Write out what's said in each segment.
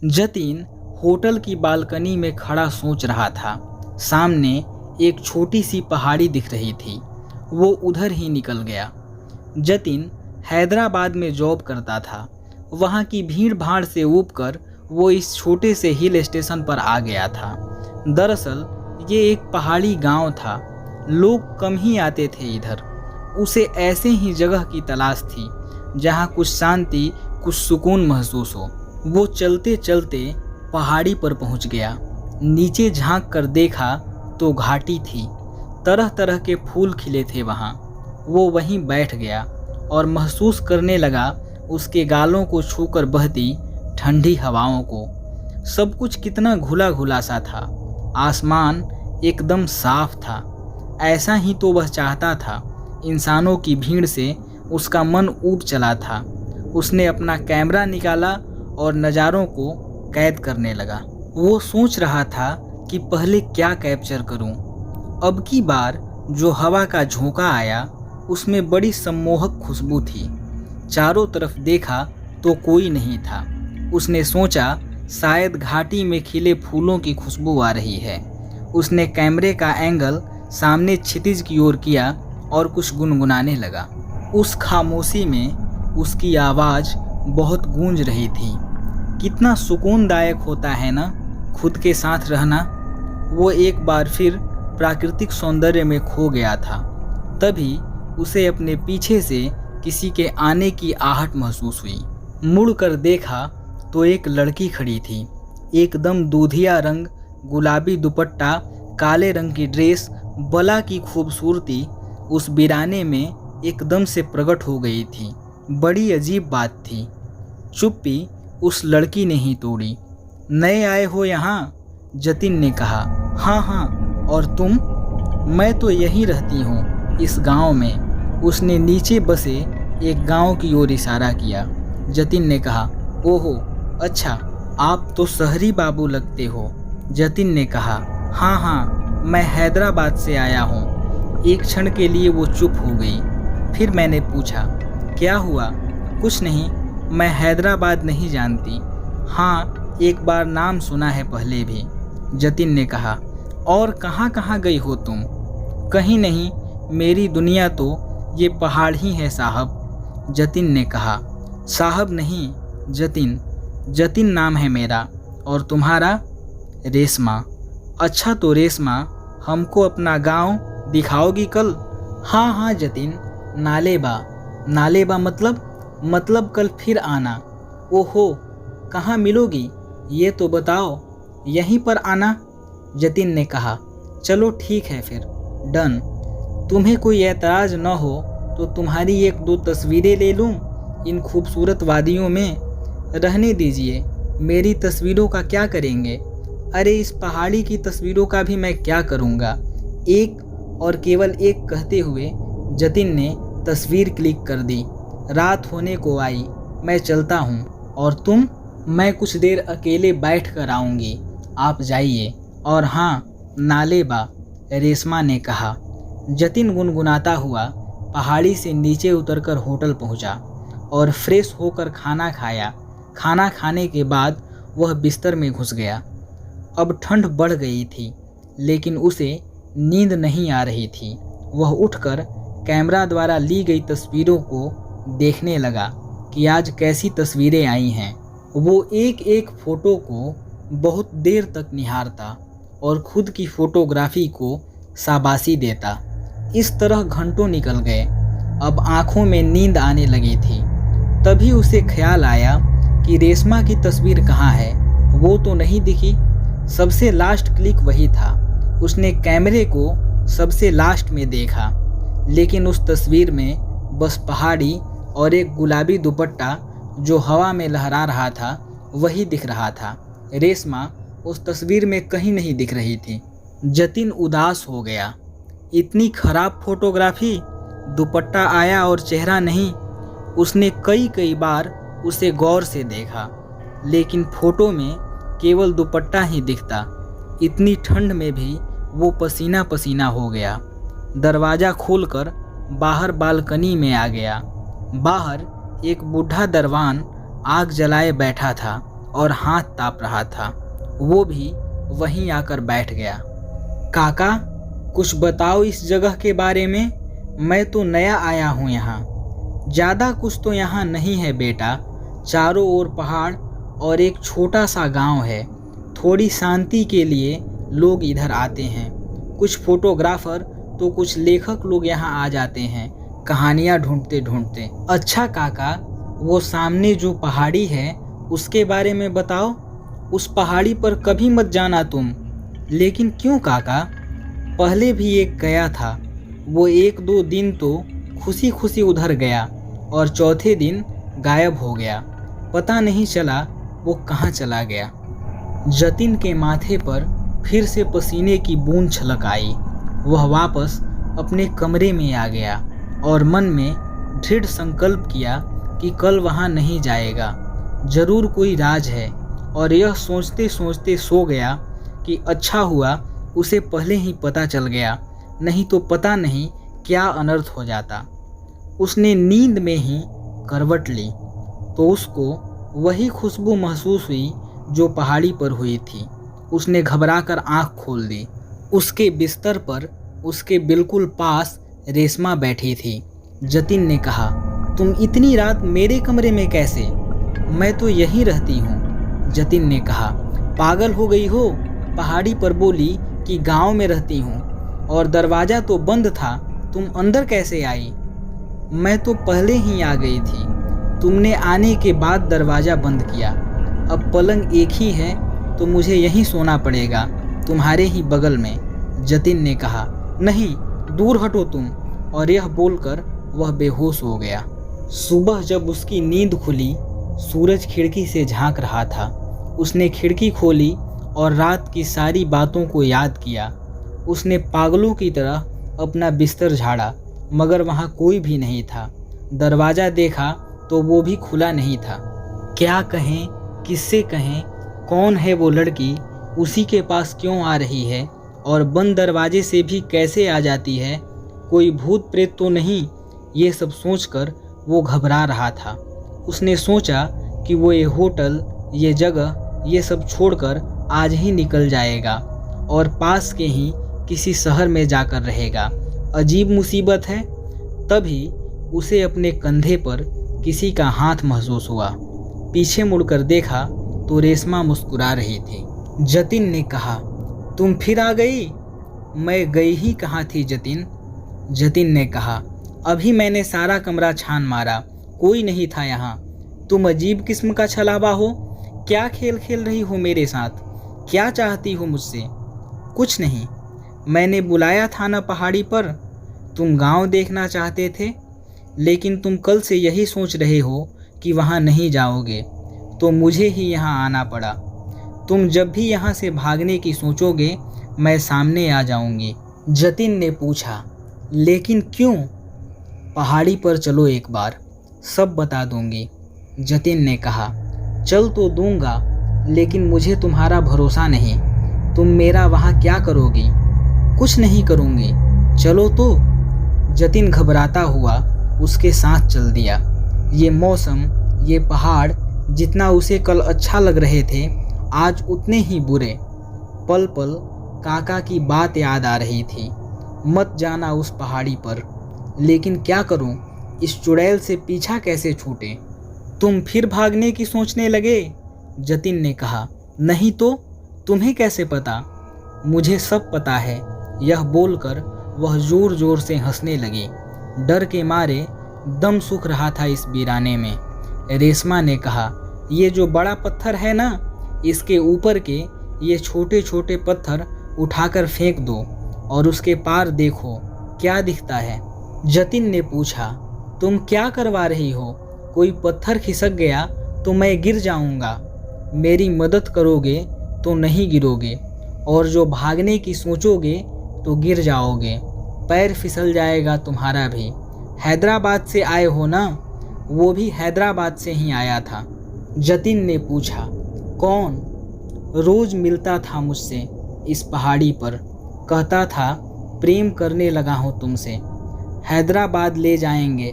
Jatin hotel की balcony में खड़ा सोच रहा था। सामने एक छोटी सी पहाड़ी दिख रही थी। वो उधर ही निकल गया। जतिन हैदराबाद में जॉब करता था। वहाँ की भीड़ भाड़ से ऊबकर वो इस छोटे से हिल स्टेशन पर आ गया था। दरअसल ये एक पहाड़ी गांव था। लोग कम ही आते थे इधर। उसे ऐसे ही जगह की तलाश थी जहाँ कुछ शांति, कुछ सुकून महसूस हो। वो चलते चलते पहाड़ी पर पहुँच गया। नीचे झांक कर देखा तो घाटी थी। तरह तरह के फूल खिले थे वहाँ। वो वहीं बैठ गया और महसूस करने लगा उसके गालों को छूकर बहती ठंडी हवाओं को। सब कुछ कितना घुला घुला सा था। आसमान एकदम साफ था। ऐसा ही तो वह चाहता था। इंसानों की भीड़ से उसका मन ऊब चला था। उसने अपना कैमरा निकाला और नज़ारों को कैद करने लगा। वो सोच रहा था कि पहले क्या कैप्चर करूं। अब की बार जो हवा का झोंका आया उसमें बड़ी सम्मोहक खुशबू थी। चारों तरफ देखा तो कोई नहीं था। उसने सोचा शायद घाटी में खिले फूलों की खुशबू आ रही है। उसने कैमरे का एंगल सामने क्षितिज की ओर किया और कुछ गुनगुनाने लगा। उस खामोशी में उसकी आवाज़ बहुत गूंज रही थी। कितना सुकूनदायक होता है ना खुद के साथ रहना। वो एक बार फिर प्राकृतिक सौंदर्य में खो गया था। तभी उसे अपने पीछे से किसी के आने की आहट महसूस हुई। मुड़कर देखा तो एक लड़की खड़ी थी। एकदम दूधिया रंग, गुलाबी दुपट्टा, काले रंग की ड्रेस, बला की खूबसूरती उस वीराने में एकदम से प्रकट हो गई थी। बड़ी अजीब बात थी। चुप्पी उस लड़की ने ही तोड़ी। नए आए हो यहाँ? जतिन ने कहा। हाँ हाँ, और तुम? मैं तो यहीं रहती हूँ, इस गांव में। उसने नीचे बसे एक गांव की ओर इशारा किया। जतिन ने कहा, ओहो अच्छा, आप तो शहरी बाबू लगते हो। जतिन ने कहा, हाँ हाँ, मैं हैदराबाद से आया हूँ। एक क्षण के लिए वो चुप हो गई। फिर मैंने पूछा, क्या हुआ? कुछ नहीं, मैं हैदराबाद नहीं जानती। हाँ, एक बार नाम सुना है पहले भी। जतिन ने कहा, और कहाँ कहाँ गई हो तुम? कहीं नहीं, मेरी दुनिया तो ये पहाड़ ही है साहब। जतिन ने कहा। साहब नहीं, जतिन। जतिन नाम है मेरा। और तुम्हारा? रेशमा। अच्छा तो रेशमा, हमको अपना गांव दिखाओगी कल? हाँ हाँ जतिन, नालेबा। नालेबा मतलब कल फिर आना। ओहो, कहाँ मिलोगी ये तो बताओ। यहीं पर आना। जतिन ने कहा। चलो ठीक है फिर, डन। तुम्हें कोई एतराज़ न हो तो तुम्हारी एक दो तस्वीरें ले लूँ इन खूबसूरत वादियों में? रहने दीजिए, मेरी तस्वीरों का क्या करेंगे? अरे इस पहाड़ी की तस्वीरों का भी मैं क्या करूँगा? एक और केवल एक कहते हुए जतिन ने तस्वीर क्लिक कर दी। रात होने को आई, मैं चलता हूँ। और तुम? मैं कुछ देर अकेले बैठ कर आऊँगी, आप जाइए। और हाँ, नालेबा, रेशमा ने कहा। जतिन गुनगुनाता हुआ पहाड़ी से नीचे उतरकर होटल पहुँचा और फ्रेश होकर खाना खाया। खाना खाने के बाद वह बिस्तर में घुस गया। अब ठंड बढ़ गई थी, लेकिन उसे नींद नहीं आ रही थी। वह उठकर कैमरा द्वारा ली गई तस्वीरों को देखने लगा कि आज कैसी तस्वीरें आई हैं। वो एक एक फ़ोटो को बहुत देर तक निहारता और खुद की फ़ोटोग्राफी को शाबाशी देता। इस तरह घंटों निकल गए। अब आँखों में नींद आने लगी थी। तभी उसे ख्याल आया कि रेशमा की तस्वीर कहाँ है। वो तो नहीं दिखी। सबसे लास्ट क्लिक वही था। उसने कैमरे को सबसे लास्ट में देखा, लेकिन उस तस्वीर में बस पहाड़ी और एक गुलाबी दुपट्टा जो हवा में लहरा रहा था वही दिख रहा था। रेशमा उस तस्वीर में कहीं नहीं दिख रही थी। जतिन उदास हो गया। इतनी खराब फोटोग्राफी, दुपट्टा आया और चेहरा नहीं। उसने कई बार उसे गौर से देखा, लेकिन फ़ोटो में केवल दुपट्टा ही दिखता। इतनी ठंड में भी वो पसीना पसीना हो गया। दरवाज़ा खोलकर बाहर बालकनी में आ गया। बाहर एक बूढ़ा दरवान आग जलाए बैठा था और हाथ ताप रहा था। वो भी वहीं आकर बैठ गया। काका, कुछ बताओ इस जगह के बारे में। मैं तो नया आया हूँ यहाँ। ज़्यादा कुछ तो यहाँ नहीं है बेटा। चारों ओर पहाड़ और एक छोटा सा गांव है। थोड़ी शांति के लिए लोग इधर आते हैं। कुछ फोटोग्राफर तो कुछ लेखक लोग यहाँ आ जाते हैं कहानियाँ ढूंढते ढूंढते। अच्छा काका, वो सामने जो पहाड़ी है उसके बारे में बताओ। उस पहाड़ी पर कभी मत जाना तुम। लेकिन क्यों काका? पहले भी एक गया था। वो 1-2 दिन तो खुशी खुशी उधर गया और चौथे दिन गायब हो गया। पता नहीं चला वो कहाँ चला गया। जतिन के माथे पर फिर से पसीने की बूंद छलक आई। वह वापस अपने कमरे में आ गया और मन में दृढ़ संकल्प किया कि कल वहाँ नहीं जाएगा। जरूर कोई राज है। और यह सोचते सोचते सो गया कि अच्छा हुआ उसे पहले ही पता चल गया, नहीं तो पता नहीं क्या अनर्थ हो जाता। उसने नींद में ही करवट ली तो उसको वही खुशबू महसूस हुई जो पहाड़ी पर हुई थी। उसने घबराकर आंख खोल दी। उसके बिस्तर पर उसके बिल्कुल पास रेशमा बैठी थी। जतिन ने कहा, तुम इतनी रात मेरे कमरे में कैसे? मैं तो यहीं रहती हूँ। जतिन ने कहा, पागल हो गई हो? पहाड़ी पर बोली कि गांव में रहती हूँ और दरवाज़ा तो बंद था, तुम अंदर कैसे आई? मैं तो पहले ही आ गई थी। तुमने आने के बाद दरवाज़ा बंद किया। अब पलंग एक ही है तो मुझे यहीं सोना पड़ेगा, तुम्हारे ही बगल में। जतिन ने कहा, नहीं, दूर हटो तुम। और यह बोलकर वह बेहोश हो गया। सुबह जब उसकी नींद खुली, सूरज खिड़की से झांक रहा था। उसने खिड़की खोली और रात की सारी बातों को याद किया। उसने पागलों की तरह अपना बिस्तर झाड़ा, मगर वहाँ कोई भी नहीं था। दरवाज़ा देखा तो वो भी खुला नहीं था। क्या कहें, किससे कहें? कौन है वो लड़की? उसी के पास क्यों आ रही है? और बंद दरवाजे से भी कैसे आ जाती है? कोई भूत प्रेत तो नहीं? ये सब सोचकर वो घबरा रहा था। उसने सोचा कि वो ये होटल, ये जगह, ये सब छोड़कर आज ही निकल जाएगा और पास के ही किसी शहर में जाकर रहेगा। अजीब मुसीबत है। तभी उसे अपने कंधे पर किसी का हाथ महसूस हुआ। पीछे मुड़कर देखा तो रेशमा मुस्कुरा रही थी। जतिन ने कहा, तुम फिर आ गई? मैं गई ही कहाँ थी जतिन? जतिन ने कहा, अभी मैंने सारा कमरा छान मारा, कोई नहीं था यहाँ। तुम अजीब किस्म का छलावा हो। क्या खेल खेल रही हो मेरे साथ? क्या चाहती हो मुझसे? कुछ नहीं। मैंने बुलाया था ना पहाड़ी पर। तुम गांव देखना चाहते थे, लेकिन तुम कल से यही सोच रहे हो कि वहाँ नहीं जाओगे, तो मुझे ही यहाँ आना पड़ा। तुम जब भी यहाँ से भागने की सोचोगे, मैं सामने आ जाऊंगी। जतिन ने पूछा, लेकिन क्यों? पहाड़ी पर चलो एक बार, सब बता दूंगी। जतिन ने कहा, चल तो दूंगा, लेकिन मुझे तुम्हारा भरोसा नहीं। तुम मेरा वहाँ क्या करोगी? कुछ नहीं करूँगी, चलो तो। जतिन घबराता हुआ उसके साथ चल दिया। ये मौसम, ये पहाड़ जितना उसे कल अच्छा लग रहे थे, आज उतने ही बुरे। पल पल काका की बात याद आ रही थी, मत जाना उस पहाड़ी पर। लेकिन क्या करूं, इस चुड़ैल से पीछा कैसे छूटे? तुम फिर भागने की सोचने लगे? जतिन ने कहा, नहीं तो तुम्हें कैसे पता? मुझे सब पता है। यह बोलकर वह जोर जोर से हंसने लगी। डर के मारे दम सूख रहा था इस वीराने में। रेशमा ने कहा, ये जो बड़ा पत्थर है ना, इसके ऊपर के ये छोटे छोटे पत्थर उठाकर फेंक दो और उसके पार देखो क्या दिखता है। जतिन ने पूछा, तुम क्या करवा रही हो? कोई पत्थर खिसक गया तो मैं गिर जाऊंगा। मेरी मदद करोगे तो नहीं गिरोगे, और जो भागने की सोचोगे तो गिर जाओगे। पैर फिसल जाएगा तुम्हारा भी। हैदराबाद से आए हो ना? वो भी हैदराबाद से ही आया था। जतिन ने पूछा, कौन? रोज मिलता था मुझसे इस पहाड़ी पर, कहता था प्रेम करने लगा हूँ तुमसे, हैदराबाद ले जाएंगे।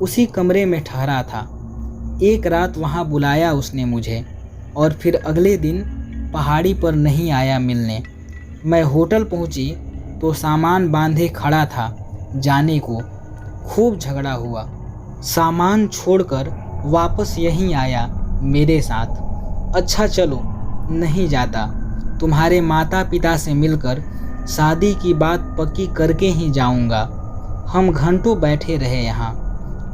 उसी कमरे में ठहरा था। एक रात वहाँ बुलाया उसने मुझे। और फिर अगले दिन पहाड़ी पर नहीं आया मिलने। मैं होटल पहुंची तो सामान बांधे खड़ा था जाने को। खूब झगड़ा हुआ। सामान छोड़कर वापस यहीं आया मेरे साथ। अच्छा चलो, नहीं जाता। तुम्हारे माता पिता से मिलकर शादी की बात पक्की करके ही जाऊंगा। हम घंटों बैठे रहे यहाँ।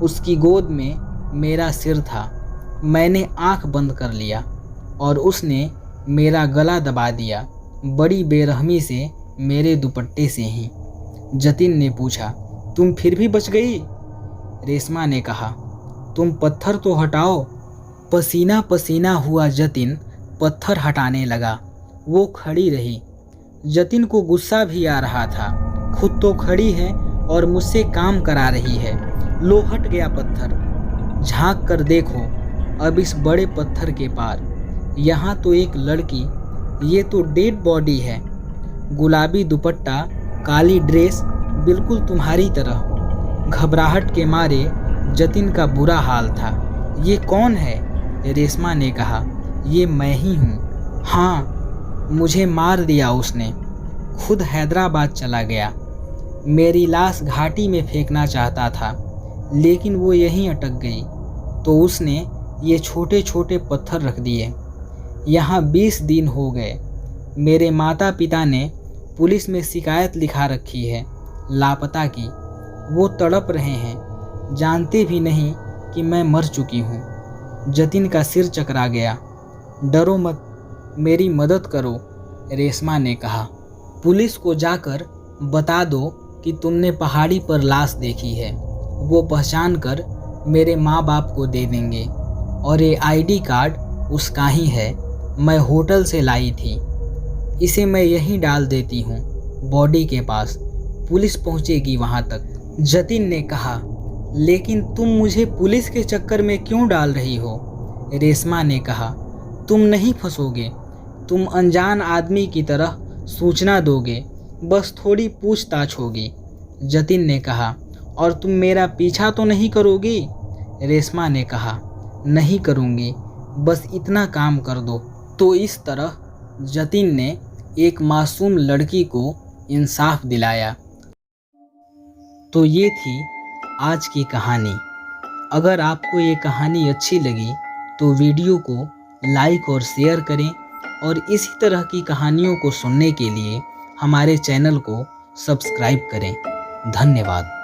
उसकी गोद में मेरा सिर था। मैंने आंख बंद कर लिया और उसने मेरा गला दबा दिया, बड़ी बेरहमी से, मेरे दुपट्टे से ही। जतिन ने पूछा, तुम फिर भी बच गई? रेशमा ने कहा, तुम पत्थर तो हटाओ। पसीना पसीना हुआ जतिन पत्थर हटाने लगा। वो खड़ी रही। जतिन को गुस्सा भी आ रहा था। खुद तो खड़ी है और मुझसे काम करा रही है। लो, हट गया पत्थर। झांक कर देखो अब इस बड़े पत्थर के पार। यहाँ तो एक लड़की, ये तो डेड बॉडी है। गुलाबी दुपट्टा, काली ड्रेस, बिल्कुल तुम्हारी तरह। घबराहट के मारे जतिन का बुरा हाल था। ये कौन है? रेशमा ने कहा, ये मैं ही हूँ। हाँ, मुझे मार दिया उसने। खुद हैदराबाद चला गया। मेरी लाश घाटी में फेंकना चाहता था, लेकिन वो यहीं अटक गई तो उसने ये छोटे छोटे पत्थर रख दिए। यहाँ 20 दिन हो गए। मेरे माता पिता ने पुलिस में शिकायत लिखा रखी है लापता की। वो तड़प रहे हैं, जानते भी नहीं कि मैं मर चुकी हूँ। जतिन का सिर चकरा गया। डरो मत, मेरी मदद करो, रेशमा ने कहा। पुलिस को जाकर बता दो कि तुमने पहाड़ी पर लाश देखी है। वो पहचान कर मेरे माँ बाप को दे देंगे। और ये आईडी कार्ड उसका ही है, मैं होटल से लाई थी। इसे मैं यहीं डाल देती हूँ, बॉडी के पास। पुलिस पहुँचेगी वहाँ तक। जतिन ने कहा, लेकिन तुम मुझे पुलिस के चक्कर में क्यों डाल रही हो? रेशमा ने कहा, तुम नहीं फंसोगे। तुम अनजान आदमी की तरह सूचना दोगे, बस थोड़ी पूछताछ होगी। जतिन ने कहा, और तुम मेरा पीछा तो नहीं करोगी? रेशमा ने कहा, नहीं करूँगी, बस इतना काम कर दो। तो इस तरह जतिन ने एक मासूम लड़की को इंसाफ दिलाया। तो ये थी आज की कहानी। अगर आपको ये कहानी अच्छी लगी तो वीडियो को लाइक और शेयर करें, और इसी तरह की कहानियों को सुनने के लिए हमारे चैनल को सब्सक्राइब करें। धन्यवाद।